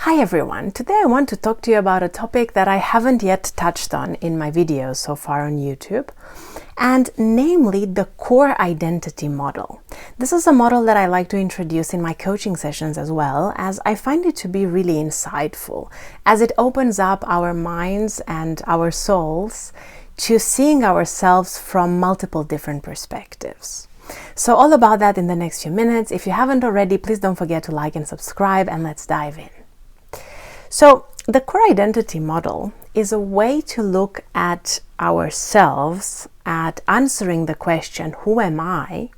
Hi everyone, today I want to talk to you about a topic that I haven't yet touched on in my videos so far on YouTube, and namely the core identity model. This is a model that I like to introduce in my coaching sessions as well, as I find it to be really insightful, as it opens up our minds and our souls to seeing ourselves from multiple different perspectives. So all about that in the next few minutes. If you haven't already, please don't forget to like and subscribe, and let's dive in. So the core identity model is a way to look at ourselves, at answering the question, who am I,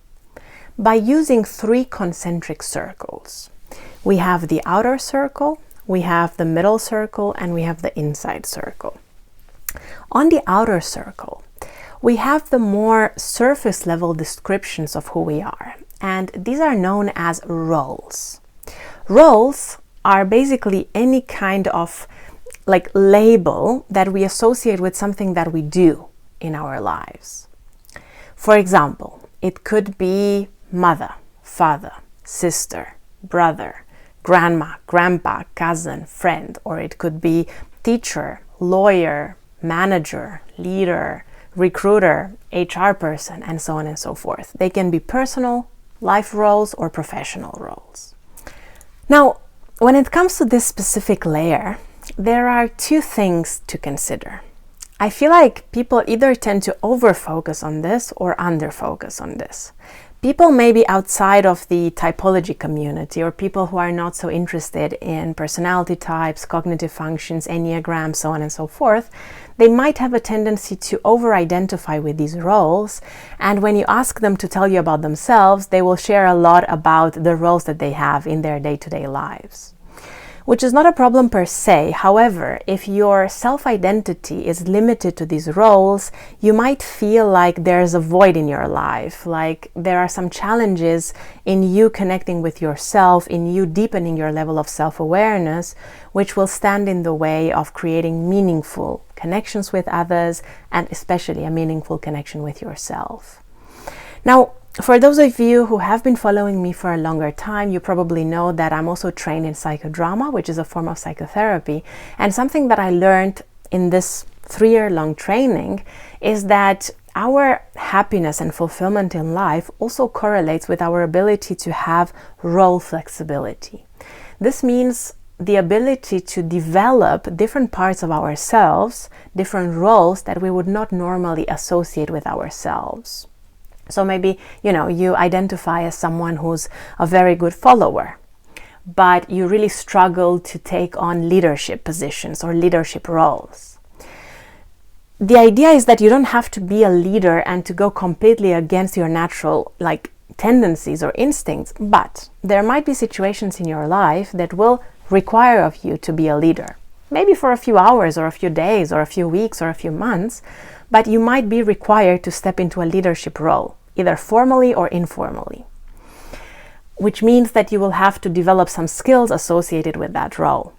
by using three concentric circles. We have the outer circle, we have the middle circle, and we have the inside circle. On the outer circle, we have the more surface level descriptions of who we are, and these are known as roles. Roles are basically any kind of label that we associate with something that we do in our lives. For example, it could be mother, father, sister, brother, grandma, grandpa, cousin, friend, or it could be teacher, lawyer, manager, leader, recruiter, HR person, and so on and so forth. They can be personal, life roles, or professional roles. Now, when it comes to this specific layer, there are two things to consider. I feel like people either tend to over-focus on this or under-focus on this. People maybe outside of the typology community, or people who are not so interested in personality types, cognitive functions, enneagrams, so on and so forth, they might have a tendency to over-identify with these roles, and when you ask them to tell you about themselves, they will share a lot about the roles that they have in their day-to-day lives. Which is not a problem per se. However, if your self-identity is limited to these roles, you might feel like there's a void in your life, like there are some challenges in you connecting with yourself, in you deepening your level of self-awareness, which will stand in the way of creating meaningful connections with others, and especially a meaningful connection with yourself. Now, for those of you who have been following me for a longer time, you probably know that I'm also trained in psychodrama, which is a form of psychotherapy. And something that I learned in this 3-year-long training is that our happiness and fulfillment in life also correlates with our ability to have role flexibility. This means the ability to develop different parts of ourselves, different roles that we would not normally associate with ourselves. So maybe, you identify as someone who's a very good follower, but you really struggle to take on leadership positions or leadership roles. The idea is that you don't have to be a leader and to go completely against your natural tendencies or instincts, but there might be situations in your life that will require of you to be a leader. Maybe for a few hours or a few days or a few weeks or a few months, but you might be required to step into a leadership role, either formally or informally, which means that you will have to develop some skills associated with that role.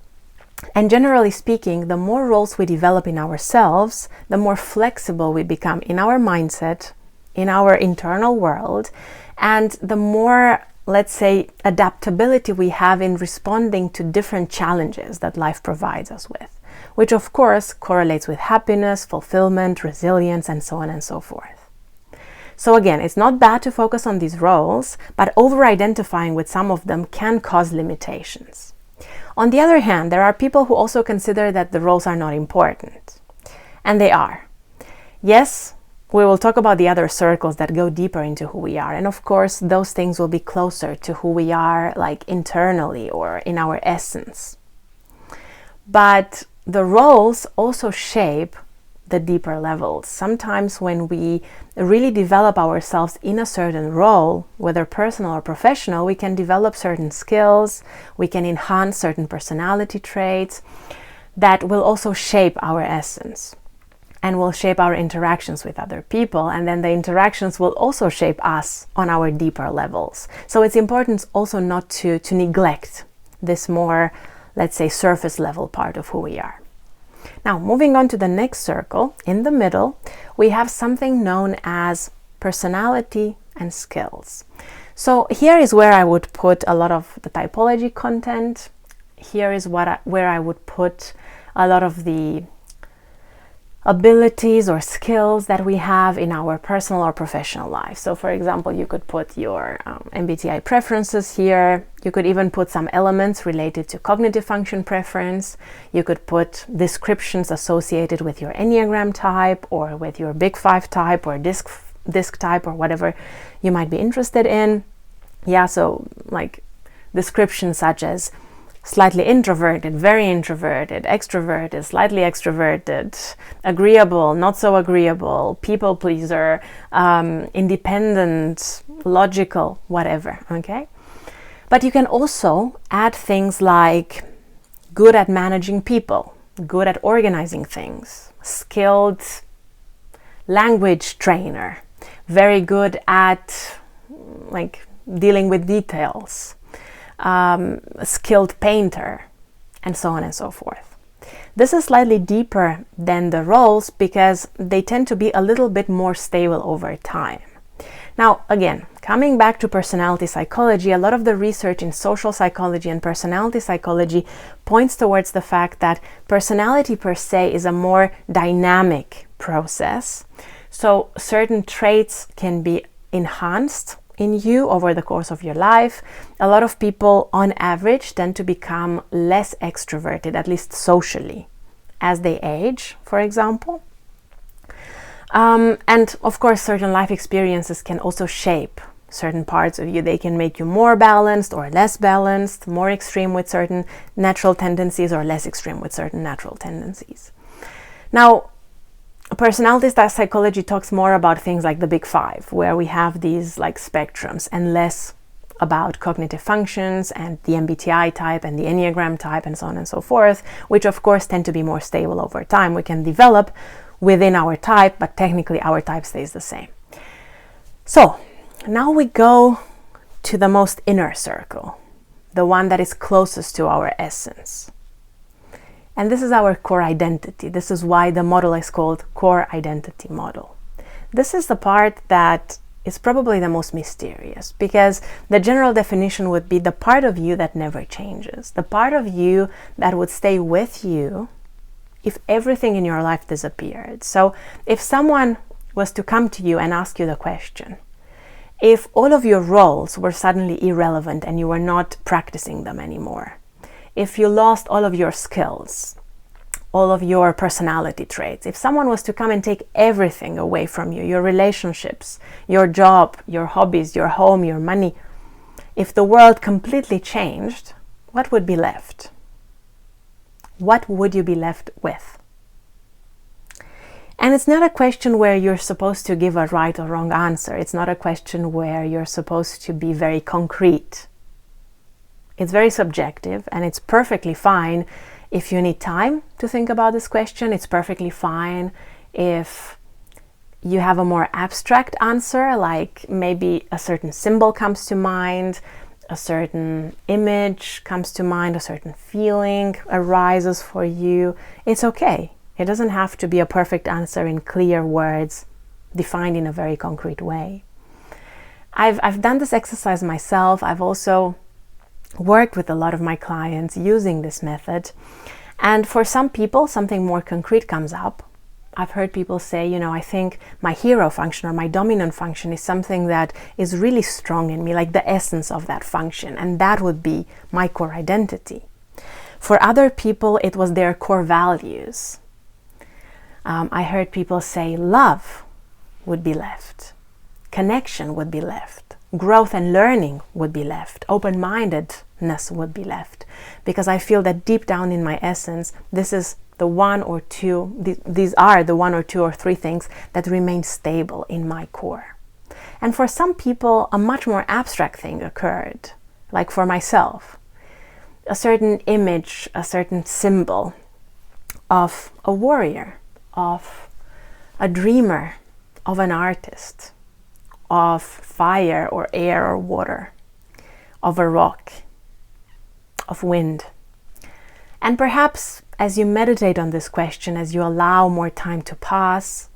And generally speaking, the more roles we develop in ourselves, the more flexible we become in our mindset, in our internal world, and the more, let's say, adaptability we have in responding to different challenges that life provides us with, which of course correlates with happiness, fulfillment, resilience, and so on and so forth. So again, it's not bad to focus on these roles, but over-identifying with some of them can cause limitations. On the other hand, there are people who also consider that the roles are not important. And they are. Yes, we will talk about the other circles that go deeper into who we are. And of course, those things will be closer to who we are, internally or in our essence. But the roles also shape the deeper levels. Sometimes when we really develop ourselves in a certain role, whether personal or professional, we can develop certain skills, we can enhance certain personality traits that will also shape our essence and will shape our interactions with other people. And then the interactions will also shape us on our deeper levels. So it's important also not to neglect this more, let's say, surface level part of who we are. Now, moving on to the next circle, in the middle, we have something known as personality and skills. So here is where I would put a lot of the typology content. here is where I would put a lot of the abilities or skills that we have in our personal or professional life. So for example, you could put your MBTI preferences here. You could even put some elements related to cognitive function preference. You could put descriptions associated with your Enneagram type or with your Big Five type or disc type or whatever you might be interested in. Yeah, so like descriptions such as slightly introverted, very introverted, extroverted, slightly extroverted, agreeable, not so agreeable, people pleaser, independent, logical, whatever, okay? But you can also add things like good at managing people, good at organizing things, skilled language trainer, very good at like dealing with details, skilled painter, and so on and so forth. This is slightly deeper than the roles because they tend to be a little bit more stable over time. Now, again, coming back to personality psychology, a lot of the research in social psychology and personality psychology points towards the fact that personality per se is a more dynamic process. So certain traits can be enhanced in you over the course of your life. A lot of people on average tend to become less extroverted, at least socially, as they age, for example. And of course, certain life experiences can also shape certain parts of you. They can make you more balanced or less balanced, more extreme with certain natural tendencies or less extreme with certain natural tendencies. Now, personality psychology talks more about things like the Big Five, where we have these like spectrums, and less about cognitive functions and the MBTI type and the Enneagram type and so on and so forth, which of course tend to be more stable over time. We can develop within our type, but technically our type stays the same. So now we go to the most inner circle, the one that is closest to our essence. And this is our core identity. This is why the model is called core identity model. This is the part that is probably the most mysterious, because the general definition would be the part of you that never changes, the part of you that would stay with you if everything in your life disappeared. So if someone was to come to you and ask you the question, if all of your roles were suddenly irrelevant and you were not practicing them anymore, if you lost all of your skills, all of your personality traits, if someone was to come and take everything away from you, your relationships, your job, your hobbies, your home, your money, if the world completely changed, what would be left? What would you be left with? And it's not a question where you're supposed to give a right or wrong answer. It's not a question where you're supposed to be very concrete. It's very subjective, and it's perfectly fine if you need time to think about this question. It's perfectly fine if you have a more abstract answer, like maybe a certain symbol comes to mind, a certain image comes to mind, a certain feeling arises for you. It's okay. It doesn't have to be a perfect answer in clear words, defined in a very concrete way. I've done this exercise myself. I've also worked with a lot of my clients using this method. And for some people, something more concrete comes up. I've heard people say, I think my hero function or my dominant function is something that is really strong in me, like the essence of that function. And that would be my core identity. For other people, it was their core values. I heard people say love would be left. Connection would be left. Growth and learning would be left. Open-mindedness would be left. Because I feel that deep down in my essence, this is the one or two, these are the one or two or three things that remain stable in my core. And for some people, a much more abstract thing occurred, like for myself. A certain image, a certain symbol of a warrior, of a dreamer, of an artist, of fire or air or water, of a rock, of wind. And perhaps as you meditate on this question, as you allow more time to pass,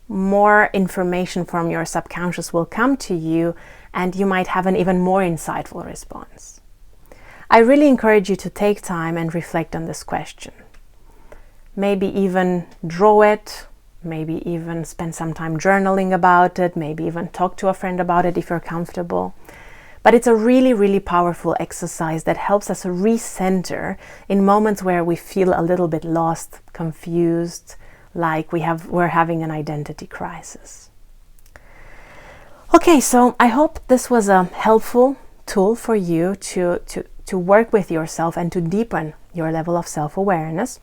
more information from your subconscious will come to you, and you might have an even more insightful response. I really encourage you to take time and reflect on this question. Maybe even draw it, maybe even spend some time journaling about it, maybe even talk to a friend about it if you're comfortable. But it's a really, really powerful exercise that helps us recenter in moments where we feel a little bit lost, confused, like we're having an identity crisis. Okay, so I hope this was a helpful tool for you to work with yourself and to deepen your level of self-awareness.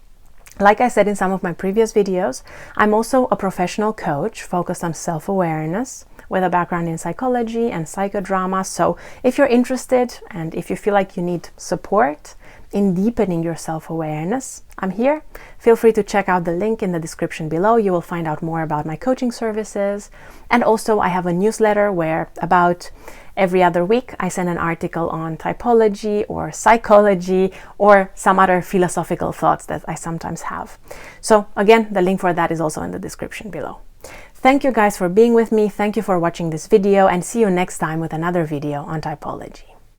Like I said in some of my previous videos, I'm also a professional coach focused on self-awareness with a background in psychology and psychodrama. So if you're interested and if you feel like you need support in deepening your self-awareness, I'm here. Feel free to check out the link in the description below. You will find out more about my coaching services. And also I have a newsletter where about every other week I send an article on typology or psychology or some other philosophical thoughts that I sometimes have. So again, the link for that is also in the description below. Thank you guys for being with me. Thank you for watching this video, and see you next time with another video on typology.